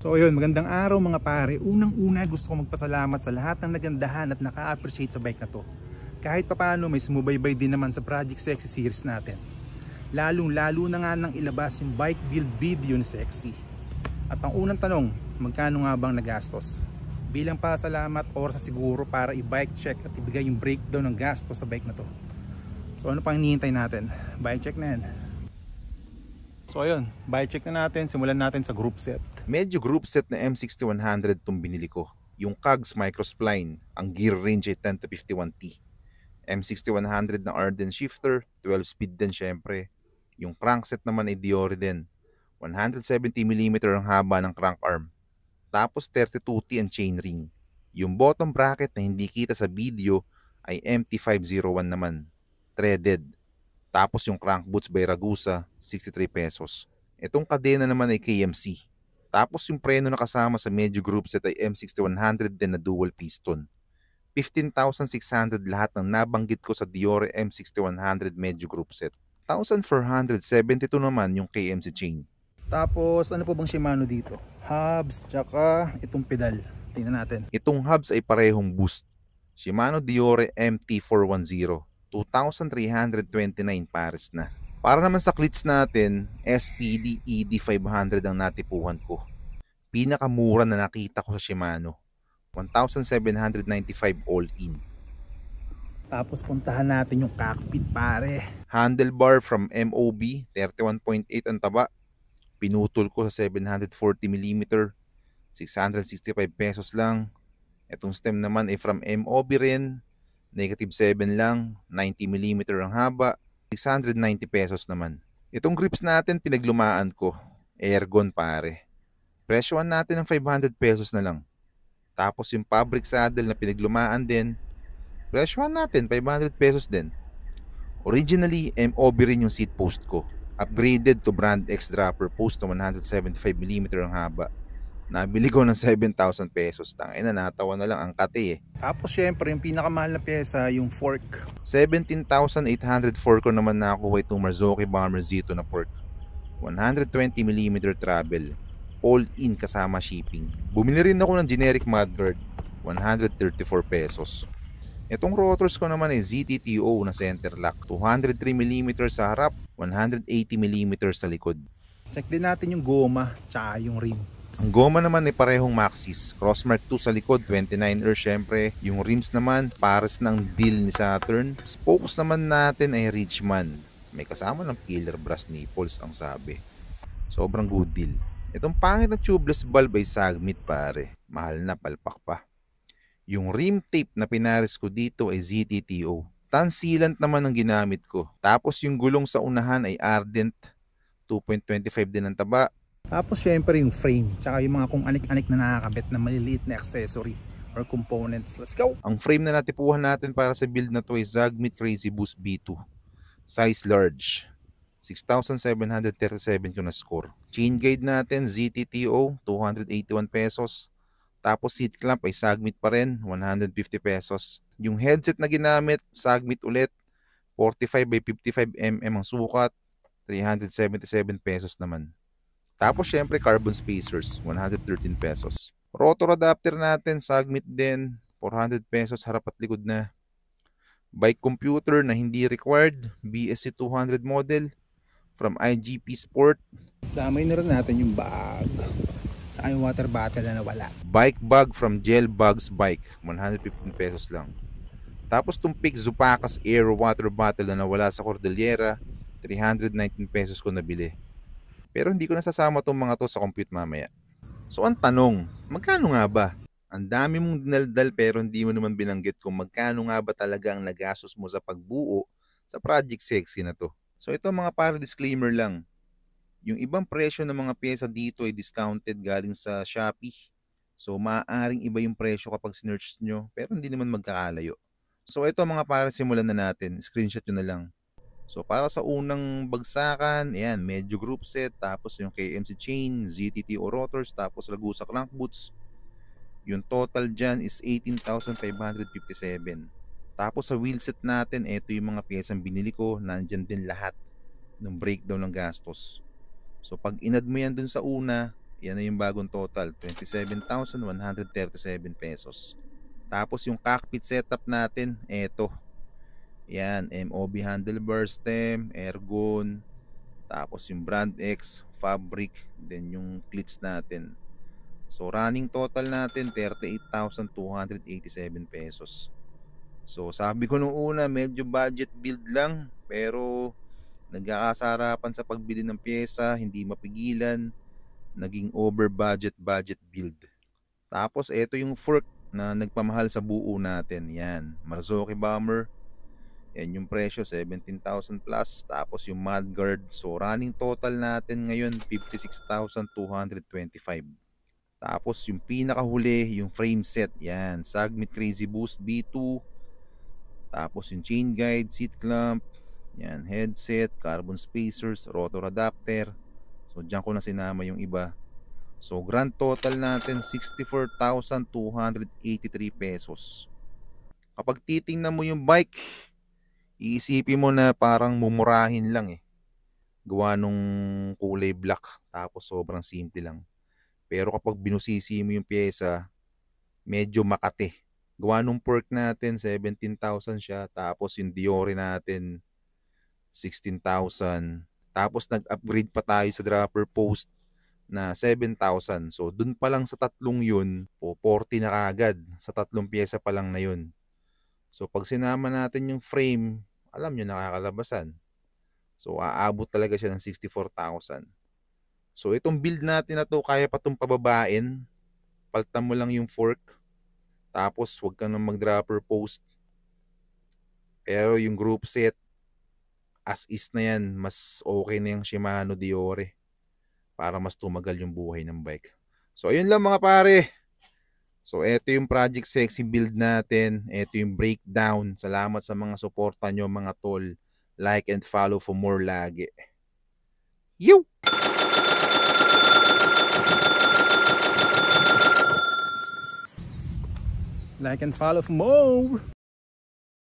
So ayun, magandang araw mga pare. Unang-una gusto ko magpasalamat sa lahat ng nagandahan at naka-appreciate sa bike na to. Kahit papaano may sumubaybay din naman sa Project Sexy series natin. Lalong-lalo na nga nang ilabas yung bike build video ni Sexy. At ang unang tanong, magkano nga bang nagastos? Bilang pasalamat, oras na siguro para i-bike check at ibigay yung breakdown ng gastos sa bike na to. So ano pang hinihintay natin? Bike check na yan. So ayun, bike check na natin. Simulan natin sa group set. Medyo group set na M6100 itong binili ko. Yung Cogs Microspline, ang gear range ay 10 to 51T. M6100 na Arden shifter, 12 speed din syempre. Yung crankset naman ay Diori din. 170mm ang haba ng crank arm. Tapos 32T ang chainring. Yung bottom bracket na hindi kita sa video ay MT501 naman. Threaded. Tapos yung crank boots by Ragusa, 63 pesos. Itong kadena naman ay KMC. Tapos yung preno na kasama sa medyo group set ay M6100 din na dual piston. 15,600 lahat ng nabanggit ko sa Diori M6100 medyo group set. 1,472 naman yung KMC chain. Tapos ano po bang Shimano dito? Hubs, tsaka itong pedal. Tingnan natin. Itong hubs ay parehong boost. Shimano Diori MT410. 2,329 pares na. Para naman sa cleats natin, SPD ED500 ang natipuhan ko. Pinakamura na nakita ko sa Shimano. 1,795 all in. Tapos puntahan natin yung cockpit pare. Handlebar from MOB, 31.8 ang taba. Pinutol ko sa 740mm, 665 pesos lang. Itong stem naman ay from MOB rin, -7 lang, 90mm ang haba, 690 pesos naman. Itong grips natin pinaglumaan ko, Airgon pare. Presyohan natin ng 500 pesos na lang. Tapos yung fabric saddle na pinaglumaan din, presyohan natin 500 pesos din. Originally, MOB rin yung seat post ko. Upgraded to brand X dropper post na 175mm ang haba. Nabili ko ng 7,000 pesos. Tangina, natawa na lang ang kate eh. Tapos syempre yung pinakamahal na pyesa, yung fork. 17,800 fork ko naman nakuha itong Marzocchi Bomber Z2 na fork. 120mm travel. All in kasama shipping. Bumili rin ako ng generic mudguard. 134 pesos. Itong rotors ko naman ay ZTTO na center lock. 203mm sa harap, 180mm sa likod. Check din natin yung goma, tsaka yung rim. Ang goma naman ay parehong Maxxis. Crossmark 2 sa likod, 29er syempre. Yung rims naman, pares ng deal ni Saturn. Spokes naman natin ay Richman. May kasama ng pillar brass nipples ang sabi. Sobrang good deal. Itong pangit na tubeless bulb ay Sagmit pare. Mahal na, palpak pa. Yung rim tape na pinares ko dito ay ZTTO. Tan sealant naman ang ginamit ko. Tapos yung gulong sa unahan ay Ardent. 2.25 din ang taba. Tapos syempre yung frame, tsaka yung mga kung anik-anik na nakakabit na maliliit na accessory or components. Let's go! Ang frame na natipuhan natin para sa build na to ay Zagmit Crazy Boost B2. Size large. 6,737 ko na score. Chain guide natin ZTTO, 281 pesos. Tapos seat clamp ay Sagmit pa rin, 150 pesos. Yung headset na ginamit, Sagmit ulit, 45 by 55mm ang sukat, 377 pesos naman. Tapos syempre carbon spacers, 113 pesos. Rotor adapter natin, Sagmit din, 400 pesos harap at likod na. Bike computer na hindi required, BSC 200 model, from IGP Sport. Damay na rin natin yung bag. Tsaka yung water bottle na nawala. Bike bag from Gel Bugs Bike, 115 pesos lang. Tapos tumpik Zupakas Air water bottle na nawala sa Cordillera, 319 pesos ko nabili. Pero hindi ko nasasama tong mga to sa compute mamaya. So ang tanong, magkano nga ba? Ang dami mong dinaldal pero hindi mo naman binanggit kung magkano nga ba talaga ang nagastos mo sa pagbuo sa Project Sexy na to. So ito mga para disclaimer lang. Yung ibang presyo ng mga pyesa dito ay discounted galing sa Shopee. So maaaring iba yung presyo kapag sinearch nyo pero hindi naman magkakalayo. So ito mga para simulan na natin. Screenshot nyo na lang. So para sa unang bagsakan, ayan, medyo group set, tapos yung KMC chain, ZTTO rotors, tapos Ragusa crank boots. Yung total dyan is 18,557. Tapos sa wheelset natin, ito yung mga piyesang binili ko, nandyan din lahat ng breakdown ng gastos. So pag inad mo yan dun sa una, Yan na yung bagong total, 27,137 pesos. Tapos yung cockpit setup natin, eto. Yan, MOB handlebar stem, airgun, tapos yung brand X, fabric, then yung cleats natin. So running total natin 38,287 pesos. So sabi ko nung una medyo budget build lang, pero nagkakasarapan sa pagbili ng pyesa, hindi mapigilan, naging over budget build. Tapos ito yung fork na nagpamahal sa buo natin. Yan, Marzocchi Bomber. Yan yung presyo, 17,000 plus. Tapos yung mudguard. So running total natin ngayon 56,225. Tapos yung pinakahuli, yung frame set. Yan, Sagmit Crazy Boost B2. Tapos yung chain guide, seat clamp. Yan, headset, carbon spacers, rotor adapter. So diyan ko na sinama yung iba. So grand total natin 64,283 pesos. Kapag titingnan mo yung bike, iisipin mo na parang mumurahin lang eh. Gawa nung kulay black, tapos sobrang simple lang. Pero kapag binusisi mo yung pyesa, medyo makate. Gawa nung fork natin 17,000 siya, tapos yung Diore natin 16,000. Tapos nag-upgrade pa tayo sa dropper post na 7,000. So dun pa lang sa tatlong yun, 40 na kagad sa tatlong pyesa pa lang na yun. So pag sinama natin yung frame, alam nyo, nakakalabasan. So aabot talaga siya ng 64,000. So itong build natin na to, kaya pa itong pababain. Paltan mo lang yung fork. Tapos huwag ka nang mag-dropper post. Pero yung group set, as is na yan, mas okay na yung Shimano Diore. Para mas tumagal yung buhay ng bike. So ayun lang mga pare. So ito yung Project Sexy build natin. Ito yung breakdown. Salamat sa mga suporta nyo mga tol. Like and follow for more lagi. Yo! Like and follow for more.